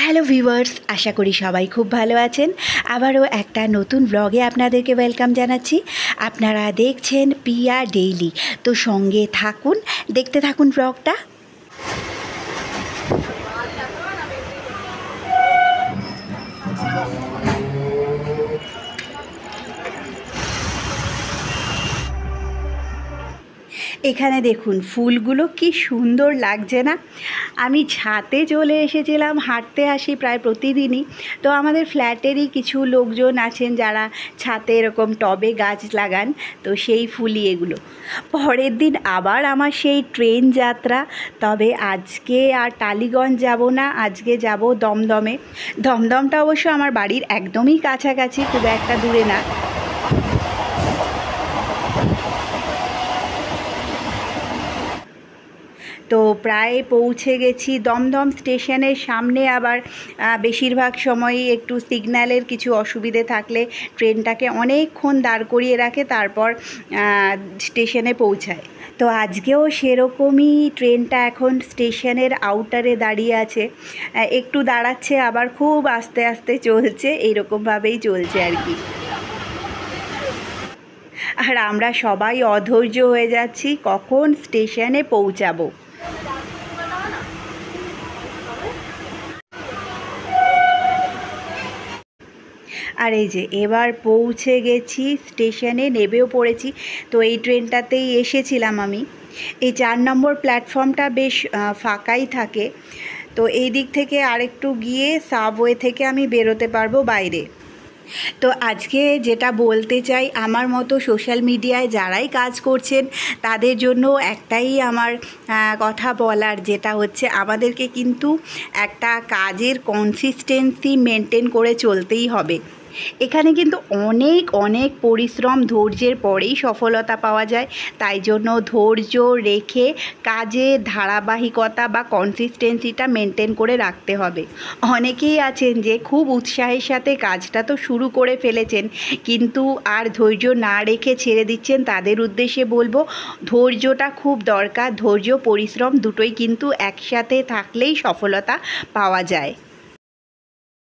Hello viewers, আশা করি সবাই খুব ভালো আছেন। আবারও একটা নতুন ব্লগে আপনাদেরকে ওয়েলকাম জানাচ্ছি। আপনারা দেখছেন পিয়া ডেইলি, তো সঙ্গে থাকুন, দেখতে থাকুন ব্লগটা। এখানে দেখুন ফুলগুলো কি সুন্দর লাগছে না? আমি ছাদে চলে এসেছিলাম, হাঁটতে আসি প্রায় প্রতিদিনই। তো আমাদের ফ্ল্যাটেরই কিছু লোকজন আছেন যারা ছাদে এরকম টবে গাছ লাগান, তো সেই ফুলই এগুলো। পরের দিন আবার আমার সেই ট্রেন যাত্রা। তবে আজকে আর টালিগঞ্জ যাব না, আজকে যাব দমদমে। দমদমটা অবশ্য আমার বাড়ির একদমই কাছাকাছি, খুব একটা দূরে না। তো প্রায় পৌঁছে গেছি দমদম স্টেশনের সামনে। আবার বেশিরভাগ সময়ই একটু সিগন্যালের কিছু অসুবিধে থাকলে ট্রেনটাকে অনেকক্ষণ দাঁড় করিয়ে রাখে, তারপর স্টেশনে পৌঁছায়। তো আজকেও সেরকমই, ট্রেনটা এখন স্টেশনের আউটারে দাঁড়িয়ে আছে, একটু দাঁড়াচ্ছে আবার খুব আস্তে আস্তে চলছে, এইরকমভাবেই চলছে আর কি। আর আমরা সবাই অধৈর্য হয়ে যাচ্ছি কখন স্টেশনে পৌঁছাবো। আর এই যে এবার পৌঁছে গেছি স্টেশনে, নেমেও পড়েছি। তো এই ট্রেনটাতেই এসেছিলাম আমি। এই 4 নম্বর প্ল্যাটফর্মটা বেশ ফাঁকাই থাকে। তো এই দিক থেকে আরেকটু গিয়ে সাবওয়ে থেকে আমি বেরোতে পারবো বাইরে। তো আজকে যেটা বলতে চাই, আমার মতো সোশ্যাল মিডিয়ায় যারাই কাজ করছেন তাদের জন্য একটাই আমার কথা বলার, যেটা হচ্ছে আমাদেরকে কিন্তু একটা কাজের কনসিস্টেন্সি মেনটেন করে চলতেই হবে। এখানে কিন্তু অনেক অনেক পরিশ্রম, ধৈর্যের পরেই সফলতা পাওয়া যায়। তাই জন্য ধৈর্য রেখে কাজের ধারাবাহিকতা বা কনসিস্টেন্সিটা মেনটেন করে রাখতে হবে। অনেকেই আছেন যে খুব উৎসাহের সাথে কাজটা তো শুরু করে ফেলেছেন, কিন্তু আর ধৈর্য না রেখে ছেড়ে দিচ্ছেন। তাদের উদ্দেশ্যে বলবো, ধৈর্যটা খুব দরকার। ধৈর্য পরিশ্রম দুটোই কিন্তু একসাথে থাকলেই সফলতা পাওয়া যায়।